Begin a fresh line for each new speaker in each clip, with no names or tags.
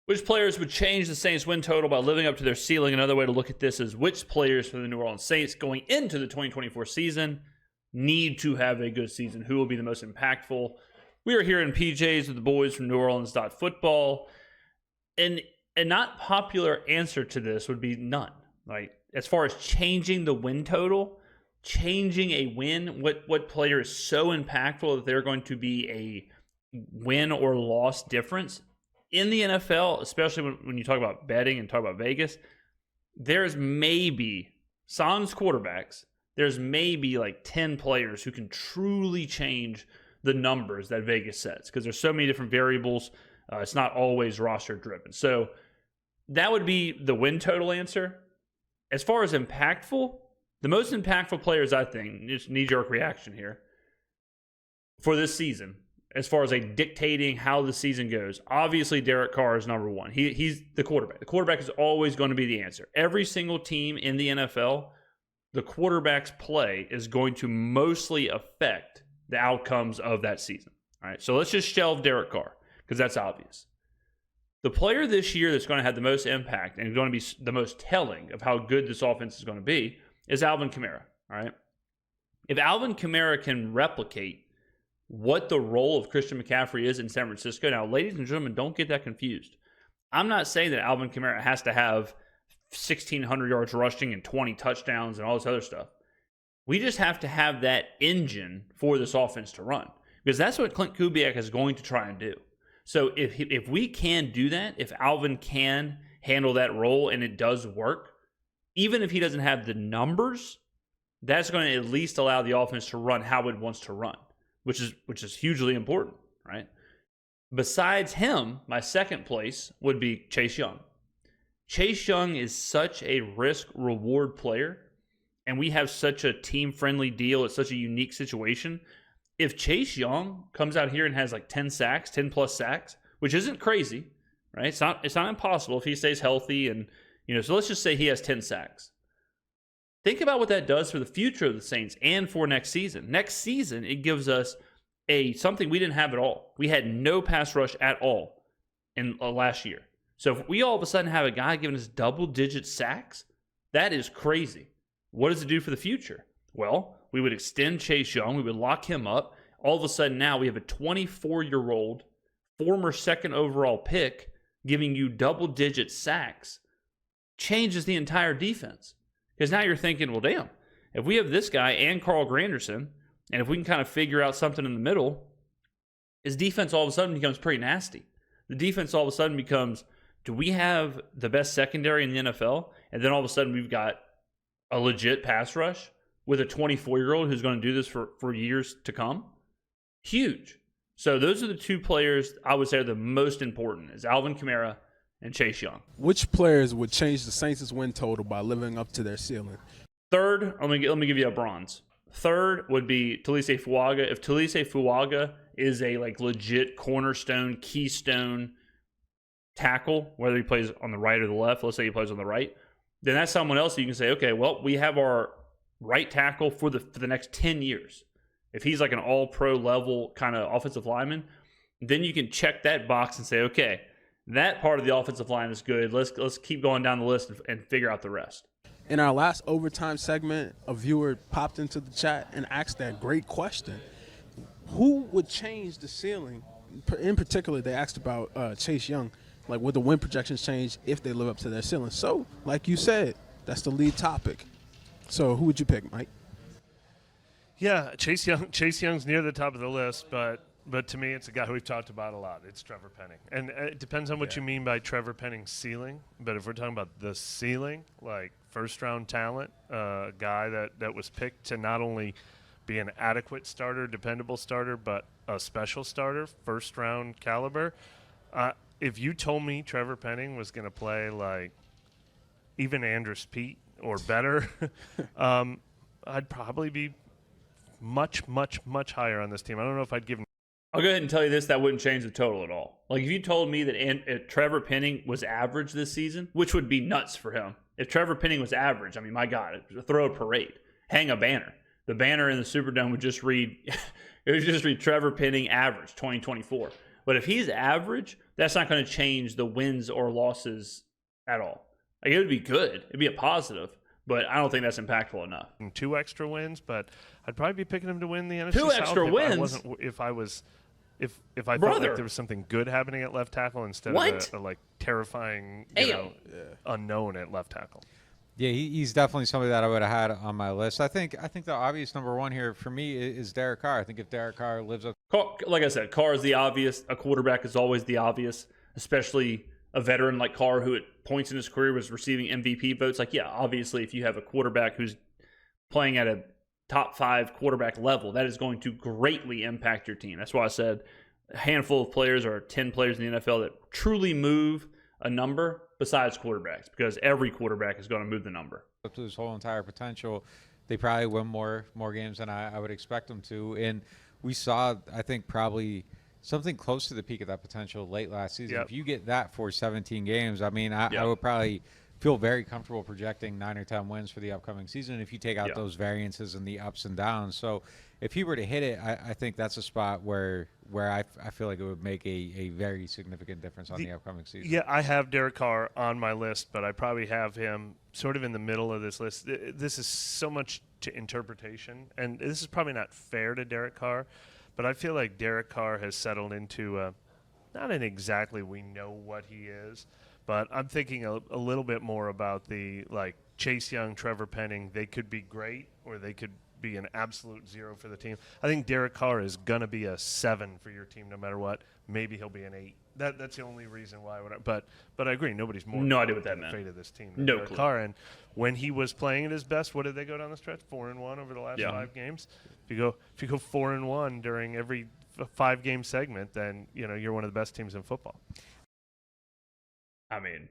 Which players would change the Saints win total by living up to their ceiling? Another way to look at this is which players for the New Orleans Saints going into the 2024 season need to have a good season? Who will be the most impactful? We are here in PJs with the boys from New Orleans Football. And a not popular answer to this would be none. Like, as far as changing the win total, changing a win, what player is so impactful that they're going to be a win or loss difference? In the NFL, especially when you talk about betting and talk about Vegas, there's maybe, sans quarterbacks, there's maybe like 10 players who can truly change the numbers that Vegas sets because there's so many different variables. It's not always roster driven. So that would be the win total answer. As far as impactful, the most impactful players, I think, just knee-jerk reaction here, for this season, as far as like dictating how the season goes, obviously Derek Carr is number one. He's the quarterback. The quarterback is always going to be the answer. Every single team in the NFL, the quarterback's play is going to mostly affect the outcomes of that season. All right, so let's just shelve Derek Carr because that's obvious. The player this year that's going to have the most impact and going to be the most telling of how good this offense is going to be is Alvin Kamara. All right, if Alvin Kamara can replicate what the role of Christian McCaffrey is in San Francisco. Now, ladies and gentlemen, don't get that confused. I'm not saying that Alvin Kamara has to have 1,600 yards rushing and 20 touchdowns and all this other stuff. We just have to have that engine for this offense to run because that's what Klint Kubiak is going to try and do. So if we can do that, if Alvin can handle that role and it does work, even if he doesn't have the numbers, that's going to at least allow the offense to run how it wants to run. Which is hugely important, right? Besides him, my second place would be Chase Young. Chase Young is such a risk-reward player, and we have such a team-friendly deal. It's such a unique situation. If Chase Young comes out here and has like 10 sacks, 10-plus sacks, which isn't crazy, right? It's not impossible if he stays healthy. And so let's just say he has 10 sacks. Think about what that does for the future of the Saints and for next season. Next season, it gives us something we didn't have at all. We had no pass rush at all in last year. So if we all of a sudden have a guy giving us double-digit sacks, that is crazy. What does it do for the future? Well, we would extend Chase Young. We would lock him up. All of a sudden now we have a 24-year-old former second overall pick giving you double-digit sacks. Changes the entire defense. Because now you're thinking, well, damn, if we have this guy and Carl Granderson, and if we can kind of figure out something in the middle, his defense all of a sudden becomes pretty nasty. The defense all of a sudden becomes, do we have the best secondary in the NFL? And then all of a sudden we've got a legit pass rush with a 24-year-old who's going to do this for years to come. Huge. So those are the two players I would say are the most important, is Alvin Kamara and Chase Young.
Which players would change the Saints' win total by living up to their ceiling?
Third, let me give you a bronze. Third would be Talise Fuaga. If Talise Fuaga is a legit cornerstone, keystone tackle, whether he plays on the right or the left, let's say he plays on the right, then that's someone else you can say, okay, well, we have our right tackle for the next 10 years. If he's like an all-pro level kind of offensive lineman, then you can check that box and say, okay, that part of the offensive line is good. Let's keep going down the list and figure out the rest.
In our last overtime segment, a viewer popped into the chat and asked that great question. Who would change the ceiling? In particular, they asked about Chase Young. Like, would the win projections change if they live up to their ceiling? So, like you said, that's the lead topic. So who would you pick, Mike?
Yeah, Chase Young's near the top of the list, but to me, it's a guy who we've talked about a lot. It's Trevor Penning. And it depends on what you mean by Trevor Penning's ceiling. But if we're talking about the ceiling, like first-round talent, a guy that was picked to not only be an adequate starter, dependable starter, but a special starter, first-round caliber. If you told me Trevor Penning was going to play like even Andrus Peat or better, I'd probably be much, much, much higher on this team. I don't know if I'd give him.
I'll go ahead and tell you this, that wouldn't change the total at all. Like, if you told me that Trevor Penning was average this season, which would be nuts for him. If Trevor Penning was average, I mean, my God, throw a parade, hang a banner. The banner in the Superdome would just read, it would just read Trevor Penning average 2024. But if he's average, that's not going to change the wins or losses at all. Like, it would be good. It'd be a positive, but I don't think that's impactful enough.
2 extra wins, but I'd probably be picking him to win the NFC
2
South
extra wins?
if I felt like there was something good happening at left tackle instead of a like terrifying unknown at left tackle.
Yeah, he's definitely somebody that I would have had on my list. I think the obvious number one here for me is Derek Carr. I think if Derek Carr lives up,
Like I said, Carr is the obvious. A quarterback is always the obvious, especially a veteran like Carr, who at points in his career was receiving MVP votes. Like, yeah, obviously, if you have a quarterback who's playing at a top 5 quarterback level, that is going to greatly impact your team. That's why I said a handful of players or 10 players in the NFL that truly move a number besides quarterbacks, because every quarterback is going to move the number.
up to his whole entire potential, they probably win more games than I would expect them to. And we saw, I think, probably something close to the peak of that potential late last season.
Yep.
If you get that for 17 games, I mean, I would probably feel very comfortable projecting 9 or 10 wins for the upcoming season if you take out those variances and the ups and downs. So if he were to hit it, I think that's a spot where I feel like it would make a very significant difference on the upcoming season.
Yeah, I have Derek Carr on my list, but I probably have him sort of in the middle of this list. This is so much to interpretation, and this is probably not fair to Derek Carr, but I feel like Derek Carr has settled into not an exactly we know what he is, but I'm thinking a little bit more about the, like, Chase Young, Trevor Penning. They could be great, or they could be an absolute 0 for the team. I think Derek Carr is going to be a 7 for your team no matter what. Maybe he'll be an 8. That's the only reason why I would. But I agree. Nobody's more
no idea what that meant.
afraid of this team than
No
Derek
clue.
Carr. And when he was playing at his best, what did they go down the stretch? 4-1 over the last 5 games. If you go 4-1 during every 5-game segment, then you're one of the best teams in football.
I mean,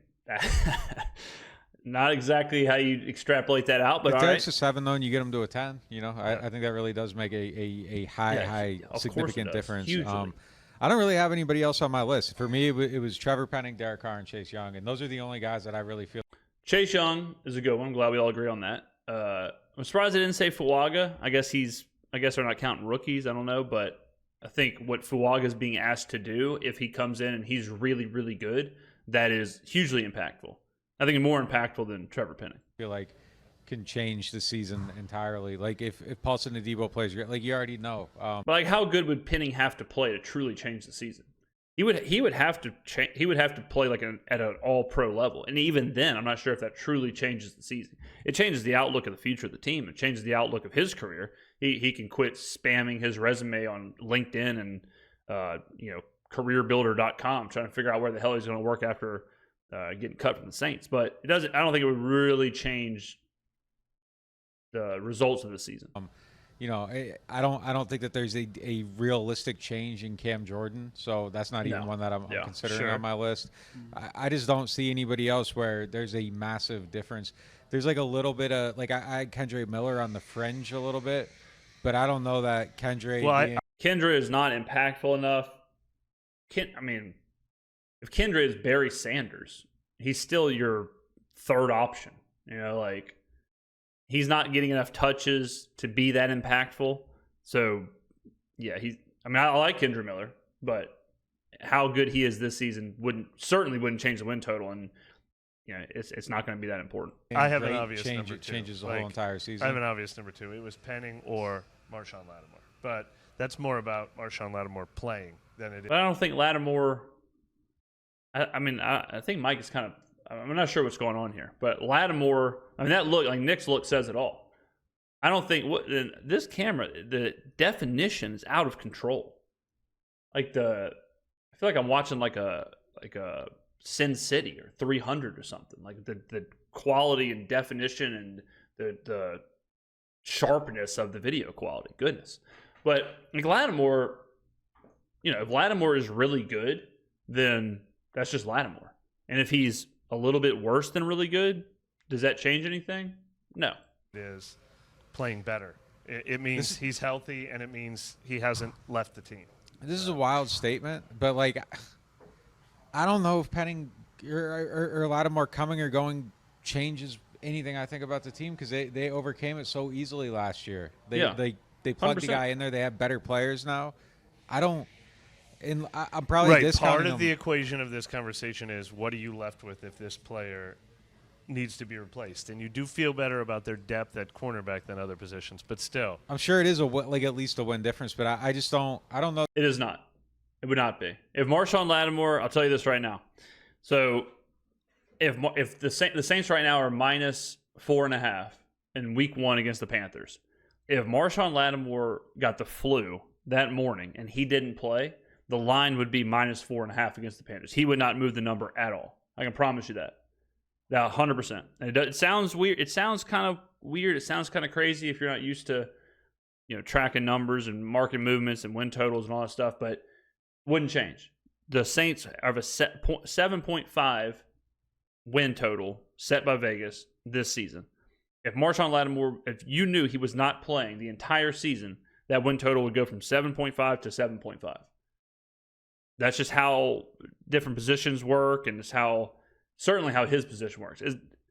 not exactly how you extrapolate that out, but
if
all
Derek's
right.
a 7 though, and you get him to a 10, I think that really does make a high
of course
significant
it does.
difference.
Hugely.
I don't really have anybody else on my list. For me, it was Trevor Penning, Derek Carr, and Chase Young, and those are the only guys that I really feel.
Chase Young is a good one. I'm glad we all agree on that. I'm surprised I didn't say Fuaga. I guess they're not counting rookies. I don't know, but I think what Fuaga is being asked to do, if he comes in and he's really, really good, that is hugely impactful. I think more impactful than Trevor Penning.
I feel like can change the season entirely. Like if Paulson Adebo plays, like you already know.
But like, how good would Penning have to play to truly change the season? He would have to play like at an all-pro level, and even then, I'm not sure if that truly changes the season. It changes the outlook of the future of the team. It changes the outlook of his career. He can quit spamming his resume on LinkedIn and careerbuilder.com trying to figure out where the hell he's going to work after getting cut from the Saints. But it doesn't. I don't think it would really change the results of the season.
I don't think that there's a realistic change in Cam Jordan, so that's not even one that I'm considering on my list. I just don't see anybody else where there's a massive difference. There's like a little bit of, like, I had Kendre Miller on the fringe a little bit, but I don't know that Kendre.
Kendre is not impactful enough. If Kendre is Barry Sanders, he's still your third option. He's not getting enough touches to be that impactful. So, yeah, I like Kendre Miller, but how good he is this season certainly wouldn't change the win total, and it's not going to be that important.
I have an obvious number 2.
Changes the whole entire season.
I have an obvious number 2. It was Penning or Marshawn Lattimore, but that's more about Marshawn Lattimore playing than it is.
But I don't think Lattimore. I think Mike is kind of. I'm not sure what's going on here, but Lattimore. That look, like Nick's look says it all. I don't think this camera, the definition is out of control. I feel like I'm watching like a Sin City or 300 or something. Like the quality and definition and the sharpness of the video quality. Goodness, but like Lattimore, if Lattimore is really good, then that's just Lattimore. And if he's a little bit worse than really good, does that change anything? No.
It is playing better. It means he's healthy, and it means he hasn't left the team.
This is a wild statement, but like, I don't know if Penning or Lattimore coming or going changes anything I think about the team, because they overcame it so easily last year. They plugged 100%. The guy in there. They have better players now. And I'm probably
right.
discounting
Part of
him.
the equation of this conversation is what are you left with if this player needs to be replaced? And you do feel better about their depth at cornerback than other positions, but still.
I'm sure it is at least a win difference, but I just don't. I don't know.
It is not. It would not be. If Marshawn Lattimore, I'll tell you this right now. So if the Saints right now are -4.5 in Week 1 against the Panthers, if Marshawn Lattimore got the flu that morning and he didn't play, the line would be -4.5 against the Panthers. He would not move the number at all. I can promise you that. Now, 100%. And it sounds weird. It sounds kind of weird. It sounds kind of crazy if you're not used to, tracking numbers and market movements and win totals and all that stuff, but wouldn't change. The Saints have a 7.5 win total set by Vegas this season. If Marshawn Lattimore, if you knew he was not playing the entire season, that win total would go from 7.5 to 7.5. That's just how different positions work, and it's certainly how his position works.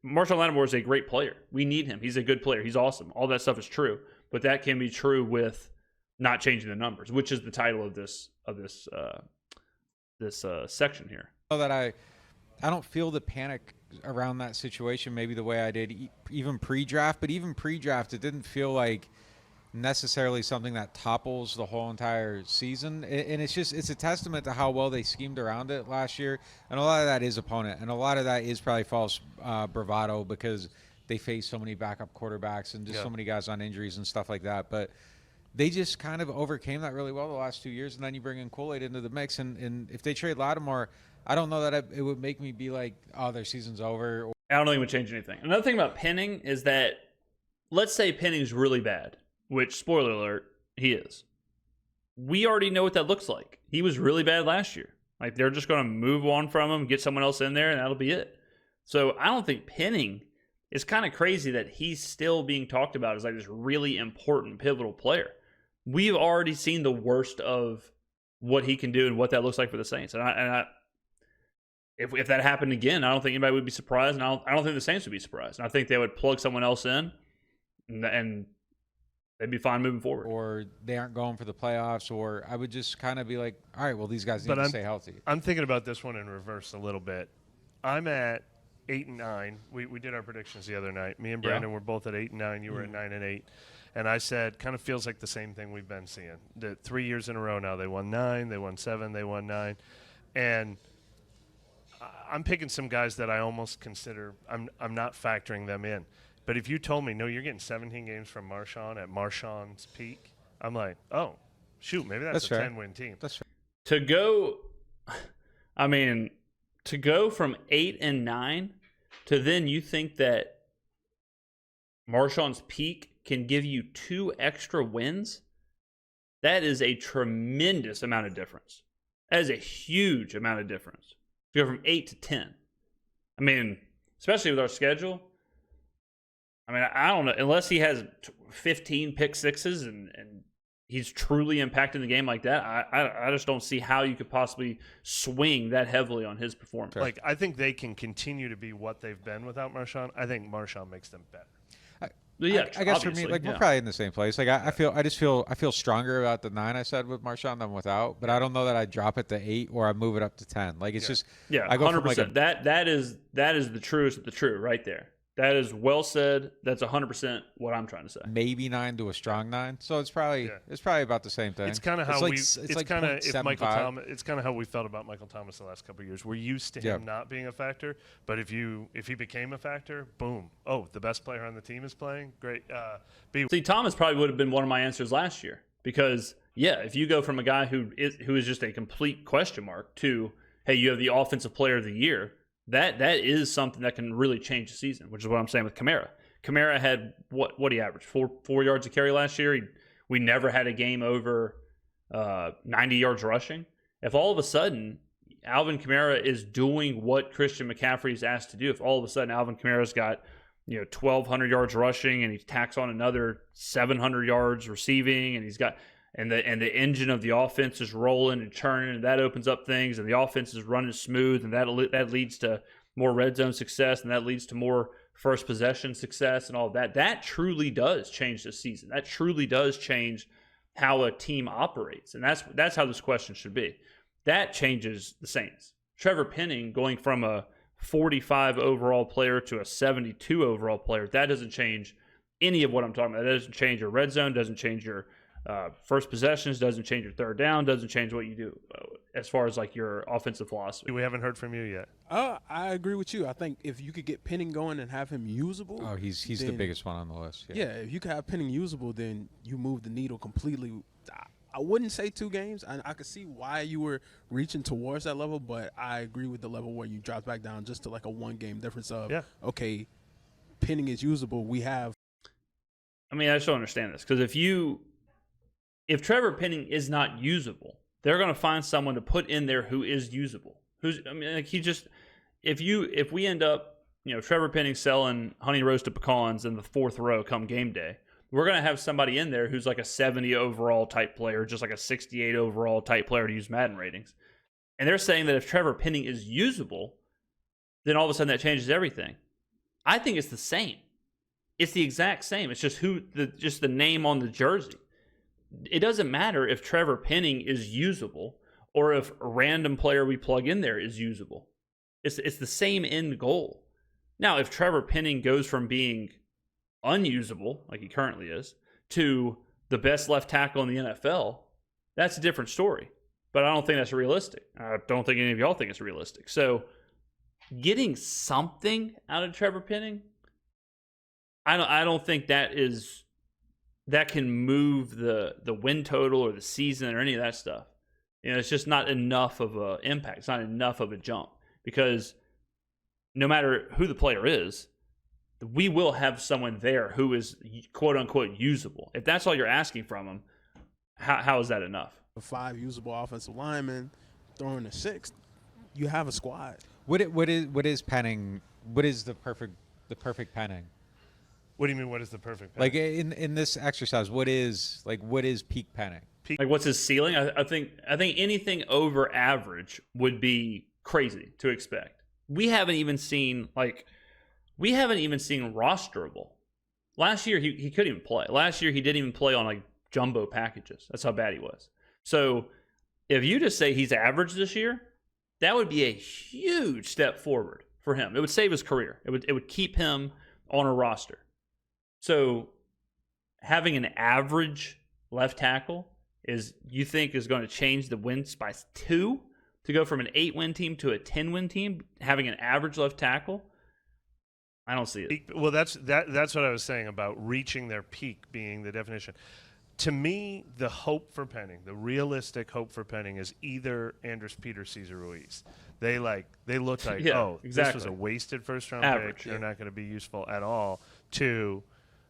Marshawn Lattimore is a great player. We need him. He's a good player. He's awesome. All that stuff is true, but that can be true with not changing the numbers, which is the title of this section here.
That I don't feel the panic around that situation maybe the way I did even pre-draft, but even pre-draft it didn't feel like necessarily something that topples the whole entire season, and it's a testament to how well they schemed around it last year, and a lot of that is opponent, and a lot of that is probably false bravado because they face so many backup quarterbacks and just so many guys on injuries and stuff like that, but they just kind of overcame that really well the last 2 years, and then you bring in Kool-Aid into the mix, and if they trade Lattimore, I don't know that it would make me be like, oh, their season's over.
I don't think it would change anything. Another thing about Penning is that, let's say Penning's really bad, which, spoiler alert, he is. We already know what that looks like. He was really bad last year. Like, they're just going to move on from him, get someone else in there, and that'll be it. So I don't think Penning, it's kind of crazy that he's still being talked about as like this really important, pivotal player. We've already seen the worst of what he can do and what that looks like for the Saints. And if that happened again, I don't think anybody would be surprised, and I don't think the Saints would be surprised. And I think they would plug someone else in, and they'd be fine moving forward.
Or they aren't going for the playoffs, or I would just kind of be like, all right, well, these guys need to stay healthy.
I'm thinking about this one in reverse a little bit. I'm at 8-9. We did our predictions the other night. Me and Brandon were both at 8-9. You were at 9-8. And I said, kind of feels like the same thing we've been seeing. The 3 years in a row now, they won 9, they won 7, they won 9. And I'm picking some guys that I almost consider I'm not factoring them in. But if you told me, no, you're getting 17 games from Marshawn at Marshawn's peak, I'm like, oh, shoot, maybe that's a 10-win team.
That's fair.
To go from 8-9 to then you think that Marshawn's peak can give you 2 extra wins, that is a tremendous amount of difference. That is a huge amount of difference. To go from 8 to 10. I mean, especially with our schedule. I mean, I don't know. Unless he has 15 pick sixes and he's truly impacting the game like that, I just don't see how you could possibly swing that heavily on his performance.
Like, I think they can continue to be what they've been without Marshawn. I think Marshawn makes them better.
I guess for me, like, we're probably in the same place. Like, I feel stronger about the 9 I said with Marshawn than without, but I don't know that I drop it to 8 or I move it up to 10. Like, it's just
I go 100%. That is the truest of the true right there. That is well said. That's 100% what I'm trying to say.
Maybe 9 to a strong 9. So it's probably about the same thing.
It's kind of how it's kind of how we felt about Michael Thomas the last couple of years. We're used to him not being a factor, but if he became a factor, boom. Oh, the best player on the team is playing. Great.
See, Thomas probably would have been one of my answers last year because if you go from a guy who is just a complete question mark to, hey, you have the offensive player of the year. That is something that can really change the season, which is what I'm saying with Kamara. Kamara had what he averaged, 4 yards a carry last year. We never had a game over 90 yards rushing. If all of a sudden Alvin Kamara is doing what Christian McCaffrey's asked to do, if all of a sudden Alvin Kamara's got 1,200 yards rushing and he tacks on another 700 yards receiving, and he's got and the engine of the offense is rolling and churning, and that opens up things, and the offense is running smooth, and that leads to more red zone success, and that leads to more first possession success and all of that. That truly does change this season. That truly does change how a team operates, and that's how this question should be. that changes the Saints. Trevor Penning going from a 45 overall player to a 72 overall player, that doesn't change any of what I'm talking about. That doesn't change your red zone, doesn't change your first possessions, doesn't change your third down, doesn't change what you do as far as like your offensive philosophy.
We haven't heard from you yet.
I agree with you. I think if you could get Penning going and have him usable.
Oh, he's the biggest one on the list.
Yeah, if you could have Penning usable, then you move the needle completely. I wouldn't say 2 games. I could see why you were reaching towards that level, but I agree with the level where you drop back down just to like a 1-game difference of, okay, Penning is usable. We have.
I mean, I just don't understand this because if Trevor Penning is not usable, they're going to find someone to put in there who is usable. If we end up, Trevor Penning selling honey roasted pecans in the 4th row come game day, we're going to have somebody in there who's like a 70 overall type player, just like a 68 overall type player to use Madden ratings. And they're saying that if Trevor Penning is usable, then all of a sudden that changes everything. I think it's the same. It's the exact same. It's just just the name on the jersey. It doesn't matter if Trevor Penning is usable or if a random player we plug in there is usable. It's the same end goal. Now, if Trevor Penning goes from being unusable, like he currently is, to the best left tackle in the NFL, that's a different story. But I don't think that's realistic. I don't think any of y'all think it's realistic. So getting something out of Trevor Penning, I don't think that can move the win total or the season or any of that stuff. It's just not enough of an impact. It's not enough of a jump because no matter who the player is, we will have someone there who is quote unquote usable. If that's all you're asking from them, how is that enough?
5 usable offensive linemen, throwing a 6th, you have a squad.
What is Penning? What is the perfect Penning?
What do you mean? What is the perfect Penning?
Like in this exercise, what is peak Penning?
Like what's his ceiling? I think anything over average would be crazy to expect. We haven't even seen rosterable. Last year he couldn't even play. Last year he didn't even play on like jumbo packages. That's how bad he was. So if you just say he's average this year, that would be a huge step forward for him. It would save his career. It would keep him on a roster. So having an average left tackle you think is going to change the wins by 2 to go from an 8-win team to a 10-win team, having an average left tackle? I don't see it.
Well, that's what I was saying about reaching their peak being the definition. To me, the hope for Penning, the realistic hope for Penning is either Andres Peter, Cesar Ruiz. They look like, this was a wasted first-round pick. They're not going to be useful at all. To,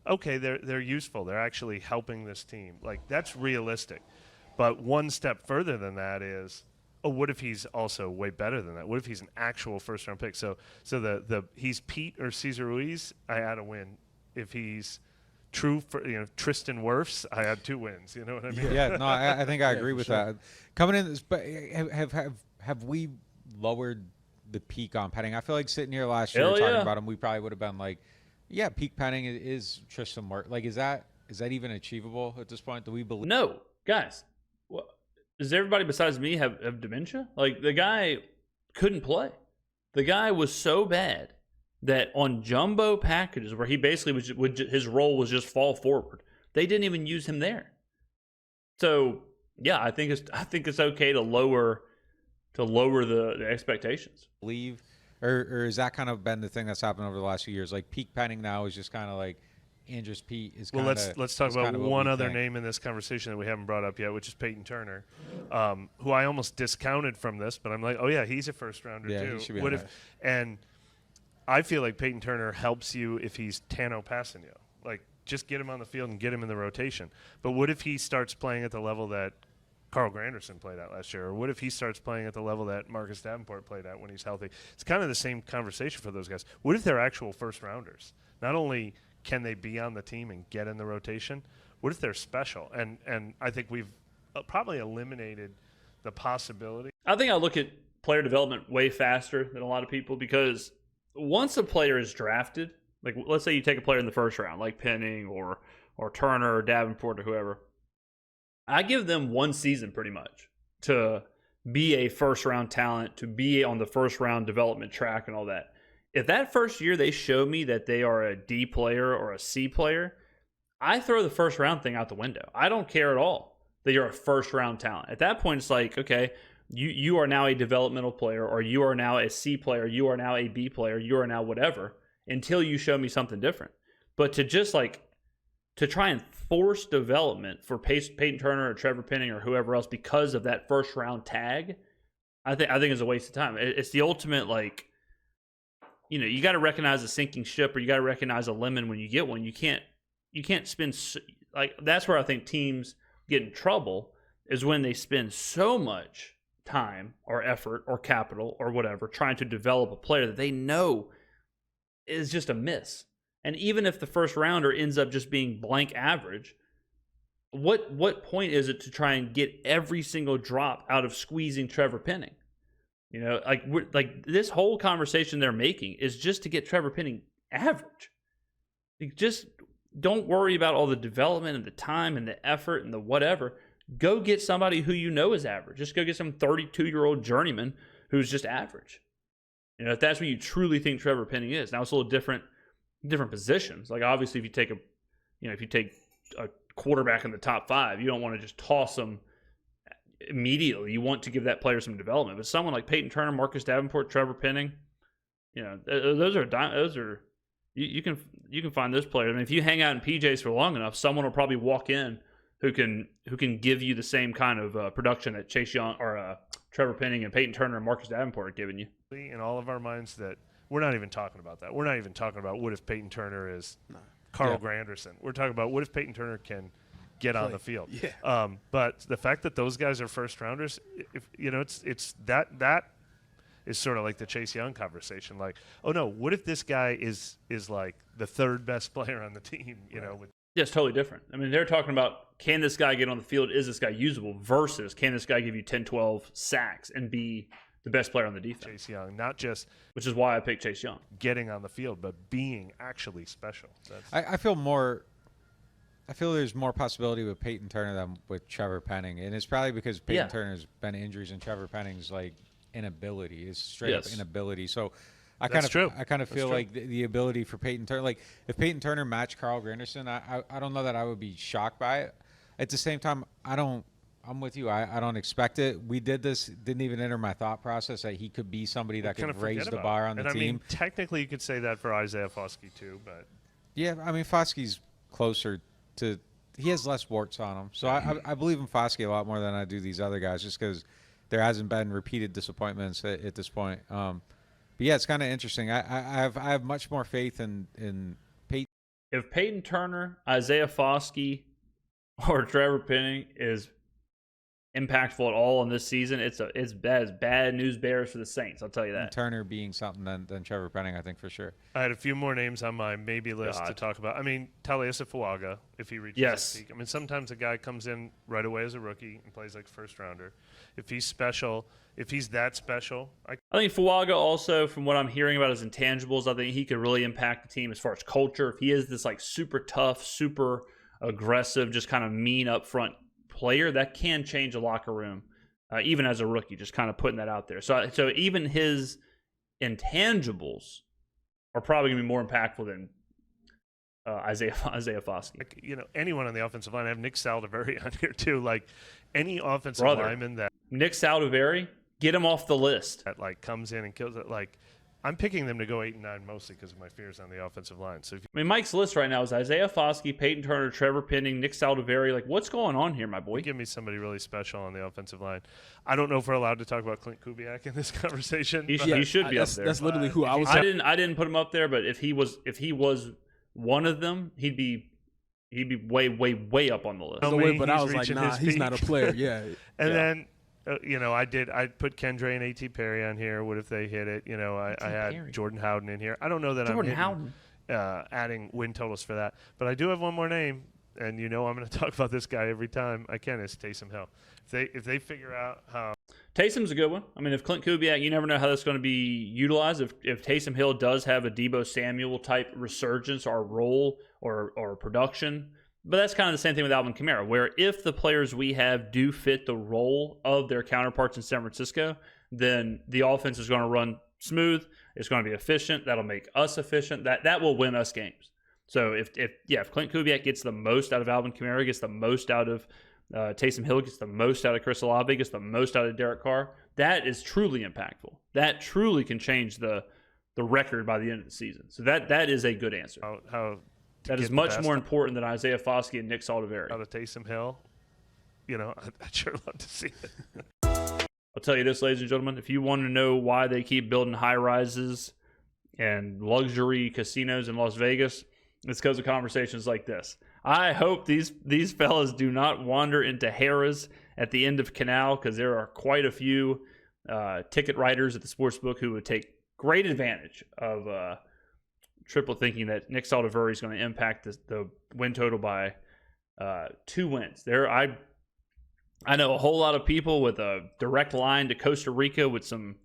okay, they're useful. They're actually helping this team. Like, that's realistic. But one step further than that is, what if he's also way better than that? What if he's an actual first-round pick? So he's Pete or Cesar Ruiz, I add a win. If he's true for Tristan Wirfs, I had 2 wins. You know what I mean?
Yeah, no, I think I agree with that. Coming in, but have we lowered the peak on Penning? I feel like sitting here last year talking about him, we probably would have been like, yeah, peak Penning is Tristan Wirfs. Like, is that even achievable at this point? Do we believe?
No, guys. Does everybody besides me have dementia? Like, the guy couldn't play. The guy was so bad that on jumbo packages where he basically his role was just fall forward, they didn't even use him there. So yeah, I think it's okay to lower the expectations.
Believe, or has that kind of been the thing that's happened over the last few years? Like peak Penning now is just kind of like Andres Pete is.
Well, let's talk about one other name in this conversation that we haven't brought up yet, which is Peyton Turner, who I almost discounted from this, but I'm like, oh yeah, he's a first rounder too.
He should be on there.
And I feel like Peyton Turner helps you if he's Tano Passanio. Like, just get him on the field and get him in the rotation. But what if he starts playing at the level that Carl Granderson played at last year? Or what if he starts playing at the level that Marcus Davenport played at when he's healthy? It's kind of the same conversation for those guys. What if they're actual first-rounders? Not only can they be on the team and get in the rotation, what if they're special? And I think we've probably eliminated the possibility.
I think I look at player development way faster than a lot of people because once a player is drafted, like let's say you take a player in the first round, like Penning or Turner or Davenport or whoever, I give them one season pretty much to be a first-round talent, to be on the first-round development track and all that. If that first year they show me that they are a D player or a C player, I throw the first-round thing out the window. I don't care at all that you're a first-round talent. At that point, it's like, okay, you are now a developmental player, or you are now a C player, you are now a B player, you are now whatever, until you show me something different. But to just to try and force development for Peyton Turner or Trevor Penning or whoever else because of that first round tag, I think is a waste of time. It's the ultimate, you got to recognize a sinking ship, or you got to recognize a lemon when you get one. You can't spend that's where I think teams get in trouble, is when they spend so much time or effort or capital or whatever trying to develop a player that they know is just a miss. And even if the first rounder ends up just being blank average, what point is it to try and get every single drop out of squeezing Trevor Penning? This whole conversation they're making is just to get Trevor Penning average. Just don't worry about all the development and the time and the effort and the whatever. Go get somebody who you know is average. Just go get some 32-year-old journeyman who's just average. If that's what you truly think Trevor Penning is. Now it's a little different positions. Like, obviously, if you take a quarterback in the top 5, you don't want to just toss them immediately. You want to give that player some development. But someone like Peyton Turner, Marcus Davenport, Trevor Penning, those are you can find those players. I mean, if you hang out in PJs for long enough, someone will probably walk in who can give you the same kind of production that Chase Young or Trevor Penning and Peyton Turner and Marcus Davenport are giving you.
In all of our minds, that we're not even talking about that. We're not even talking about what if Peyton Turner is Carl Granderson. We're talking about what if Peyton Turner can get on the field.
Yeah.
But the fact that those guys are first rounders, it's that is sort of like the Chase Young conversation. Like, oh no, what if this guy is like the third best player on the team?
Yeah, it's totally different. I mean, they're talking about, can this guy get on the field? Is this guy usable? Versus, can this guy give you 10, 12 sacks and be the best player on the defense?
Chase Young, not just,
which is why I picked Chase Young,
getting on the field, but being actually special.
I feel there's more possibility with Peyton Turner than with Trevor Penning, and it's probably because Peyton Turner's been injuries and Trevor Penning's inability, is straight up inability. So I kind of feel like the ability for Peyton Turner, like if Peyton Turner matched Carl Granderson, I don't know that I would be shocked by it. At the same time, I'm with you. I don't expect it. We did this, didn't even enter my thought process that he could be somebody that could raise the bar on the team.
I mean, technically you could say that for Isaiah Foskey too, but
yeah, I mean, Foskey's closer to, he has less warts on him. So I believe in Foskey a lot more than I do these other guys, just because there hasn't been repeated disappointments at this point. But yeah, it's kind of interesting. I have much more faith in Peyton.
If Peyton Turner, Isaiah Foskey, or Trevor Penning is impactful at all in this season, it's bad news bears for the Saints. I'll tell you that.
And Turner being something than Trevor Penning, I think for sure.
I had a few more names on my maybe list to talk about. I mean, Taliesin Fuaga, if he reaches his peak. I mean, sometimes a guy comes in right away as a rookie and plays like first rounder. If he's special, if he's that special, I
think Fuaga also, from what I'm hearing about his intangibles, I think he could really impact the team as far as culture. If he is this super tough, super aggressive, just kind of mean up front player, that can change a locker room, even as a rookie, just kind of putting that out there. So even his intangibles are probably going to be more impactful than Isaiah Foskey.
Anyone on the offensive line. I have Nick Saldiveri on here too. Like any offensive lineman that
Nick Saldiveri, get him off the list.
That comes in and kills it. I'm picking them to go 8-9 mostly because of my fears on the offensive line. So
Mike's list right now is Isaiah Foskey, Peyton Turner, Trevor Penning, Nick Saldiveri. What's going on here, my boy?
Give me somebody really special on the offensive line. I don't know if we're allowed to talk about Klint Kubiak in this conversation.
He should be up there.
That's literally who I was.
I didn't put him up there, but if he was one of them, he'd be way up on the list.
But I was like, nah, he's not a player. Yeah.
And then. I put Kendre and A.T. Perry on here. What if they hit it? I had Jordan Howden in here. I don't know that I'm adding win totals for that. But I do have one more name, and I'm going to talk about this guy every time I can, is Taysom Hill. If they figure out how.
Taysom's a good one. I mean, if Klint Kubiak, you never know how that's going to be utilized. If Taysom Hill does have a Deebo Samuel type resurgence or role or production, But that's kind of the same thing with Alvin Kamara, where if the players we have do fit the role of their counterparts in San Francisco, then the offense is going to run smooth. It's going to be efficient. That'll make us efficient. That will win us games. So if Klint Kubiak gets the most out of Alvin Kamara, gets the most out of Taysom Hill, gets the most out of Chris Olave, gets the most out of Derek Carr, that is truly impactful. That truly can change the record by the end of the season. So that is a good answer. That is much more important than Isaiah Foskey and Nick Saldiveri.
Out of Taysom Hill, I'd sure love to see it.
I'll tell you this, ladies and gentlemen, if you want to know why they keep building high-rises and luxury casinos in Las Vegas, it's because of conversations like this. I hope these fellas do not wander into Harrah's at the end of Canal, because there are quite a few ticket writers at the sportsbook who would take great advantage of triple thinking that Nick Saldiveri is going to impact the win total by 2 wins. I know a whole lot of people with a direct line to Costa Rica with some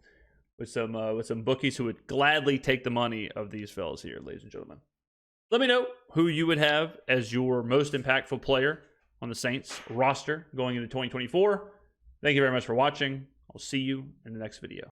bookies who would gladly take the money of these fellas here, ladies and gentlemen. Let me know who you would have as your most impactful player on the Saints roster going into 2024. Thank you very much for watching. I'll see you in the next video.